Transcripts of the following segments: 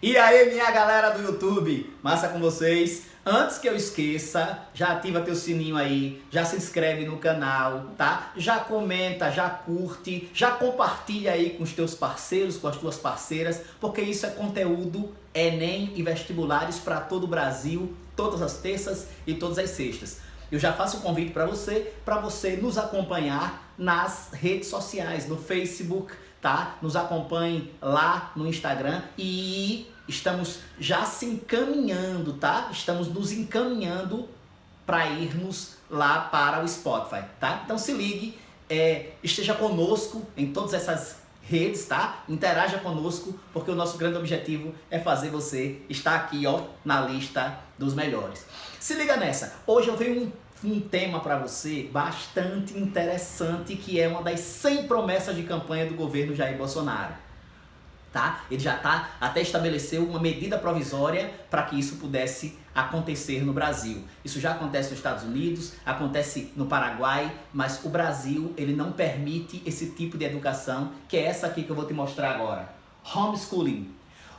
E aí, minha galera do YouTube, massa com vocês? Antes que eu esqueça, já ativa teu sininho aí, já se inscreve no canal, tá? Já comenta, já curte, já compartilha aí com os teus parceiros, com as tuas parceiras, porque isso é conteúdo Enem e vestibulares para todo o Brasil, todas as terças e todas as sextas. Eu já faço o convite para você nos acompanhar nas redes sociais, no Facebook, tá? Nos acompanhe lá no Instagram e estamos já se encaminhando, tá? Estamos nos encaminhando para irmos lá para o Spotify, tá? Então se ligue, esteja conosco em todas essas redes, tá? Interaja conosco, porque o nosso grande objetivo é fazer você estar aqui, ó, na lista dos melhores. Se liga nessa, hoje eu venho um tema para você bastante interessante, que é uma das 100 promessas de campanha do governo Jair Bolsonaro. Tá? Ele já até estabeleceu uma medida provisória para que isso pudesse acontecer no Brasil. Isso já acontece nos Estados Unidos, acontece no Paraguai, mas o Brasil ele não permite esse tipo de educação, que é essa aqui que eu vou te mostrar agora. Homeschooling.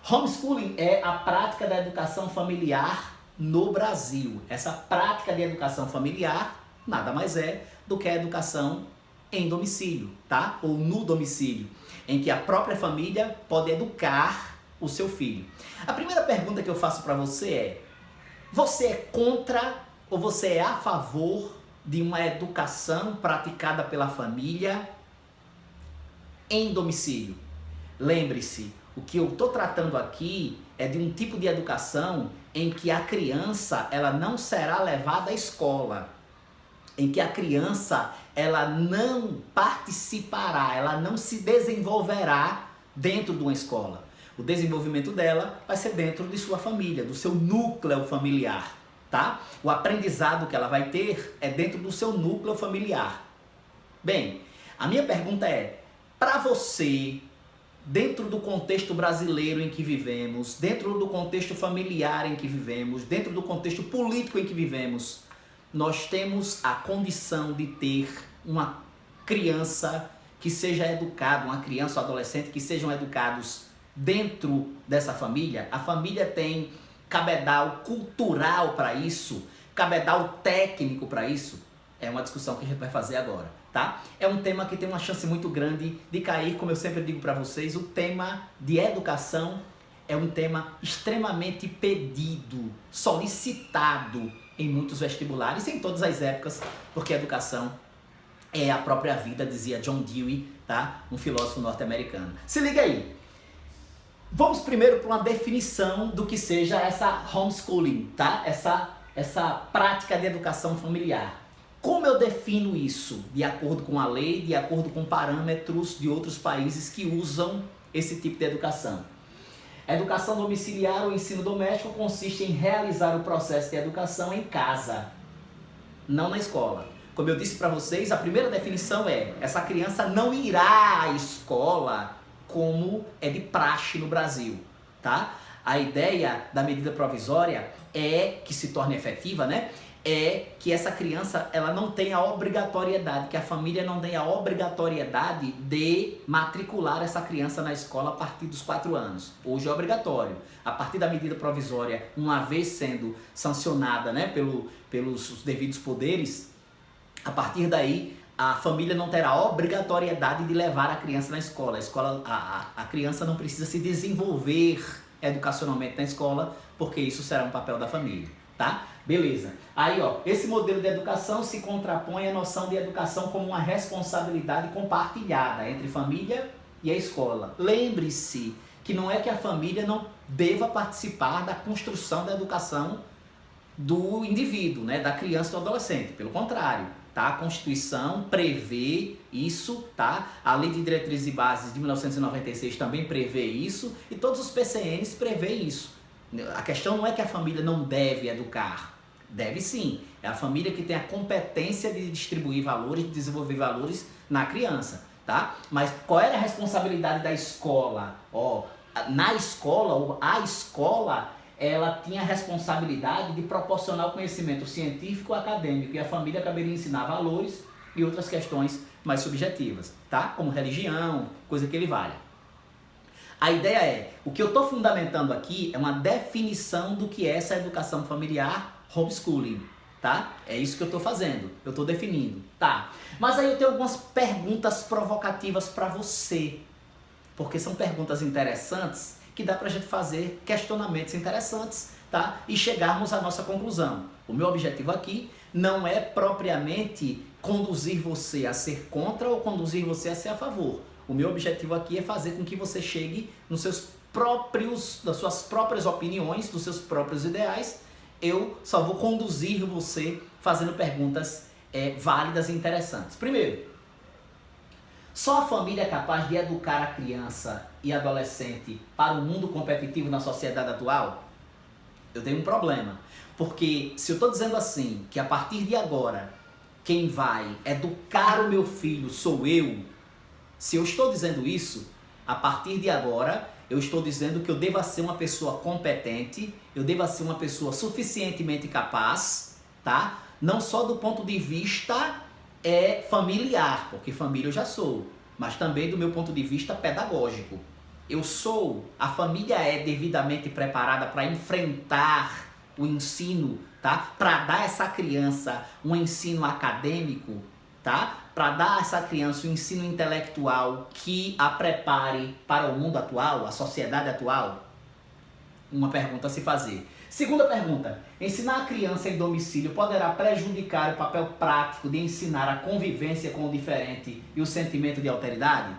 Homeschooling é a prática da educação familiar no Brasil. Essa prática de educação familiar nada mais é do que a educação em domicílio, tá? Ou no domicílio, em que a própria família pode educar o seu filho. A primeira pergunta que eu faço para você é contra ou você é a favor de uma educação praticada pela família em domicílio? Lembre-se, o que eu estou tratando aqui é de um tipo de educação em que a criança ela não será levada à escola, em que a criança ela não participará, ela não se desenvolverá dentro de uma escola. O desenvolvimento dela vai ser dentro de sua família, do seu núcleo familiar, tá? O aprendizado que ela vai ter é dentro do seu núcleo familiar. Bem, a minha pergunta é, para você, dentro do contexto brasileiro em que vivemos, dentro do contexto familiar em que vivemos, dentro do contexto político em que vivemos, nós temos a condição de ter uma criança que seja educada, uma criança ou adolescente que sejam educados dentro dessa família? A família tem cabedal cultural para isso, cabedal técnico para isso? É uma discussão que a gente vai fazer agora, tá? É um tema que tem uma chance muito grande de cair, como eu sempre digo para vocês, o tema de educação é um tema extremamente pedido, solicitado em muitos vestibulares, em todas as épocas, porque a educação é a própria vida, dizia John Dewey, tá? Um filósofo norte-americano. Se liga aí. Vamos primeiro para uma definição do que seja essa homeschooling, tá? Essa prática de educação familiar. Como eu defino isso? De acordo com a lei, de acordo com parâmetros de outros países que usam esse tipo de educação. A educação domiciliar ou ensino doméstico consiste em realizar o processo de educação em casa, não na escola. Como eu disse para vocês, a primeira definição é: essa criança não irá à escola como é de praxe no Brasil, tá? A ideia da medida provisória é que se torne efetiva, né? É que essa criança ela não tenha obrigatoriedade, que a família não tenha obrigatoriedade de matricular essa criança na escola a partir dos 4 anos. Hoje é obrigatório. A partir da medida provisória, uma vez sendo sancionada, né, pelos devidos poderes, a partir daí a família não terá obrigatoriedade de levar a criança na escola. A criança não precisa se desenvolver educacionalmente na escola, porque isso será um papel da família, tá? Beleza. Aí, ó, esse modelo de educação se contrapõe à noção de educação como uma responsabilidade compartilhada entre família e a escola. Lembre-se que não é que a família não deva participar da construção da educação do indivíduo, né, da criança e do adolescente. Pelo contrário, tá? A Constituição prevê isso, tá? A Lei de Diretrizes e Bases de 1996 também prevê isso e todos os PCNs prevêem isso. A questão não é que a família não deve educar. Deve sim. É a família que tem a competência de distribuir valores, de desenvolver valores na criança, tá? Mas qual é a responsabilidade da escola? Na escola, ou a escola, ela tinha a responsabilidade de proporcionar o conhecimento científico acadêmico, e a família caberia ensinar valores e outras questões mais subjetivas, tá? Como religião, coisa que ele valha. A ideia é, o que eu estou fundamentando aqui é uma definição do que é essa educação familiar homeschooling, tá? É isso que eu estou fazendo, eu estou definindo, tá? Mas aí eu tenho algumas perguntas provocativas para você, porque são perguntas interessantes que dá pra gente fazer questionamentos interessantes, tá? E chegarmos à nossa conclusão. O meu objetivo aqui não é propriamente conduzir você a ser contra ou conduzir você a ser a favor. O meu objetivo aqui é fazer com que você chegue nos seus próprios, das suas próprias opiniões, dos seus próprios ideais. Eu só vou conduzir você fazendo perguntas válidas e interessantes. Primeiro, só a família é capaz de educar a criança e adolescente para o mundo competitivo na sociedade atual? Eu tenho um problema. Porque se eu estou dizendo assim, que a partir de agora, quem vai educar o meu filho sou eu, se eu estou dizendo isso, a partir de agora, eu estou dizendo que eu devo ser uma pessoa competente, eu devo ser uma pessoa suficientemente capaz, tá? Não só do ponto de vista familiar, porque família eu já sou, mas também do meu ponto de vista pedagógico. A família é devidamente preparada para enfrentar o ensino, tá? Para dar a essa criança um ensino acadêmico, tá? Para dar a essa criança um ensino intelectual que a prepare para o mundo atual, a sociedade atual? Uma pergunta a se fazer. Segunda pergunta, ensinar a criança em domicílio poderá prejudicar o papel prático de ensinar a convivência com o diferente e o sentimento de alteridade?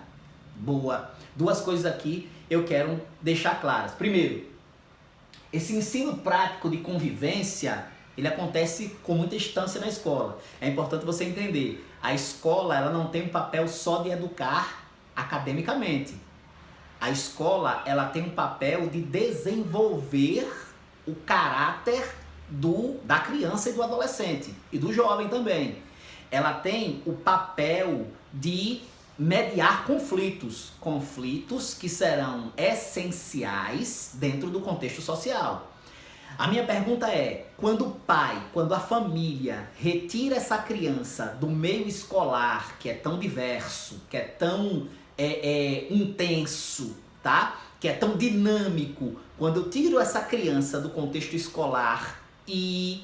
Boa. Duas coisas aqui eu quero deixar claras. Primeiro, esse ensino prático de convivência, ele acontece com muita instância na escola. É importante você entender, a escola ela não tem um papel só de educar academicamente. A escola ela tem um papel de desenvolver o caráter da criança e do adolescente, e do jovem também. Ela tem o papel de mediar conflitos que serão essenciais dentro do contexto social. A minha pergunta é, quando o pai, quando a família retira essa criança do meio escolar, que é tão diverso, que é tão intenso, tá? Que é tão dinâmico, quando eu tiro essa criança do contexto escolar e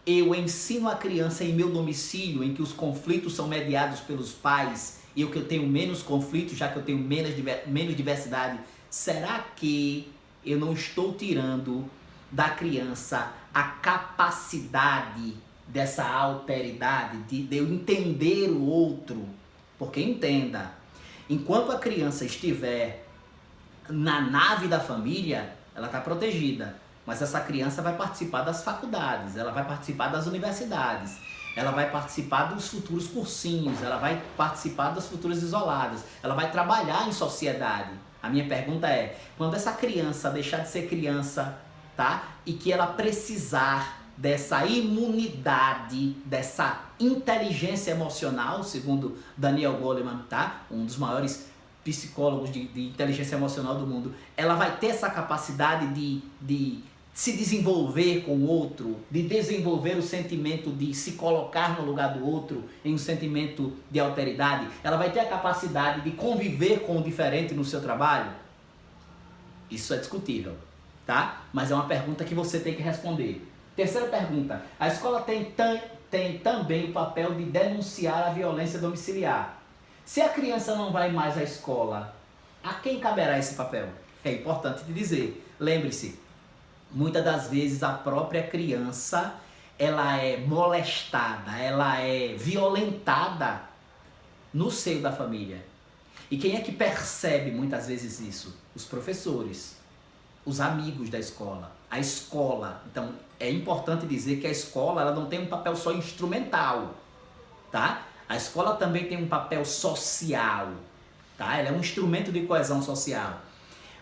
eu ensino a criança em meu domicílio, em que os conflitos são mediados pelos pais, e eu tenho menos conflitos, já que eu tenho menos diversidade, será que eu não estou tirando da criança a capacidade dessa alteridade, de eu entender o outro? Porque entenda, enquanto a criança estiver na nave da família, ela está protegida, mas essa criança vai participar das faculdades, ela vai participar das universidades, ela vai participar dos futuros cursinhos, ela vai participar das futuras isoladas, ela vai trabalhar em sociedade. A minha pergunta é, quando essa criança deixar de ser criança, tá? E que ela precisar dessa imunidade, dessa inteligência emocional, segundo Daniel Goleman, tá? Um dos maiores psicólogos de inteligência emocional do mundo, ela vai ter essa capacidade de se desenvolver com o outro, de desenvolver o sentimento de se colocar no lugar do outro, em um sentimento de alteridade. Ela vai ter a capacidade de conviver com o diferente no seu trabalho? Isso é discutível, tá? Mas é uma pergunta que você tem que responder. Terceira pergunta, a escola tem também o papel de denunciar a violência domiciliar. Se a criança não vai mais à escola, a quem caberá esse papel? É importante te dizer, lembre-se, muitas das vezes a própria criança, ela é molestada, ela é violentada no seio da família. E quem é que percebe muitas vezes isso? Os professores, os amigos da escola, a escola. Então é importante dizer que a escola ela não tem um papel só instrumental, tá? A escola também tem um papel social, tá? Ela é um instrumento de coesão social.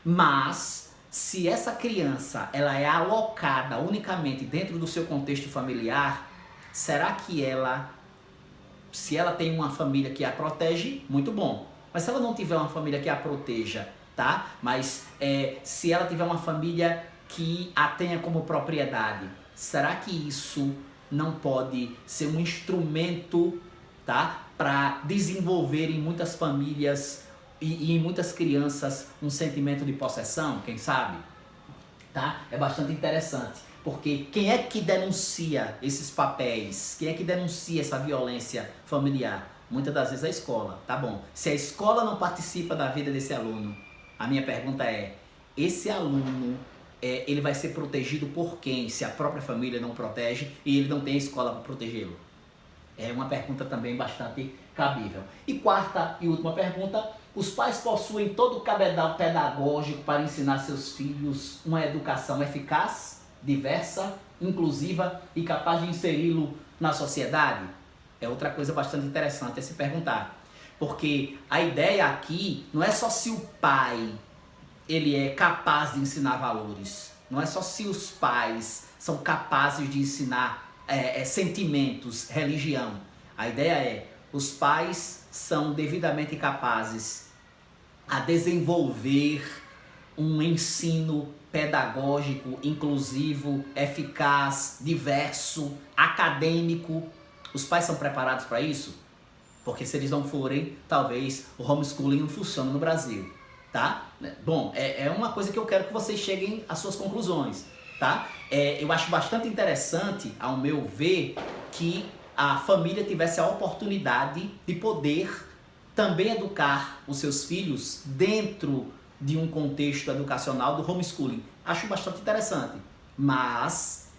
Mas se essa criança ela é alocada unicamente dentro do seu contexto familiar, será que se ela tem uma família que a protege, muito bom. Mas se ela não tiver uma família que a proteja, tá? Mas se ela tiver uma família que a tenha como propriedade, será que isso não pode ser um instrumento, tá? Para desenvolver em muitas famílias e em muitas crianças um sentimento de possessão, quem sabe? Tá? É bastante interessante, porque quem é que denuncia esses papéis? Quem é que denuncia essa violência familiar? Muitas das vezes a escola, tá bom? Se a escola não participa da vida desse aluno, a minha pergunta é, esse aluno, ele vai ser protegido por quem? Se a própria família não protege e ele não tem a escola para protegê-lo? É uma pergunta também bastante cabível. E quarta e última pergunta, os pais possuem todo o cabedal pedagógico para ensinar seus filhos uma educação eficaz, diversa, inclusiva e capaz de inseri-lo na sociedade? É outra coisa bastante interessante a se perguntar. Porque a ideia aqui não é só se o pai ele é capaz de ensinar valores. Não é só se os pais são capazes de ensinar sentimentos, religião. A ideia é, os pais são devidamente capazes a desenvolver um ensino pedagógico, inclusivo, eficaz, diverso, acadêmico. Os pais são preparados para isso? Porque se eles não forem, talvez o homeschooling não funcione no Brasil, tá? Bom, é uma coisa que eu quero que vocês cheguem às suas conclusões, tá? Eu acho bastante interessante, ao meu ver, que a família tivesse a oportunidade de poder também educar os seus filhos dentro de um contexto educacional do homeschooling. Acho bastante interessante, mas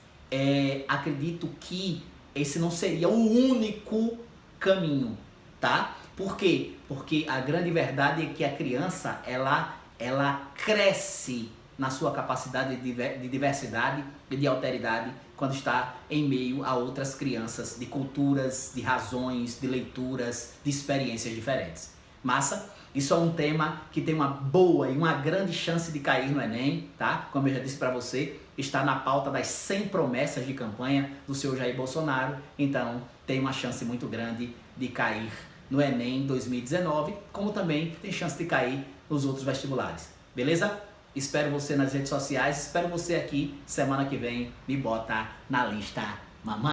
acredito que esse não seria o único caminho, tá? Por quê? Porque a grande verdade é que a criança, ela cresce na sua capacidade de diversidade e de alteridade quando está em meio a outras crianças de culturas, de razões, de leituras, de experiências diferentes. Massa? Isso é um tema que tem uma boa e uma grande chance de cair no Enem, tá? Como eu já disse para você, está na pauta das 100 promessas de campanha do senhor Jair Bolsonaro, então tem uma chance muito grande de cair no Enem 2019, como também tem chance de cair nos outros vestibulares. Beleza? Espero você nas redes sociais, espero você aqui semana que vem, me bota na lista mamãe.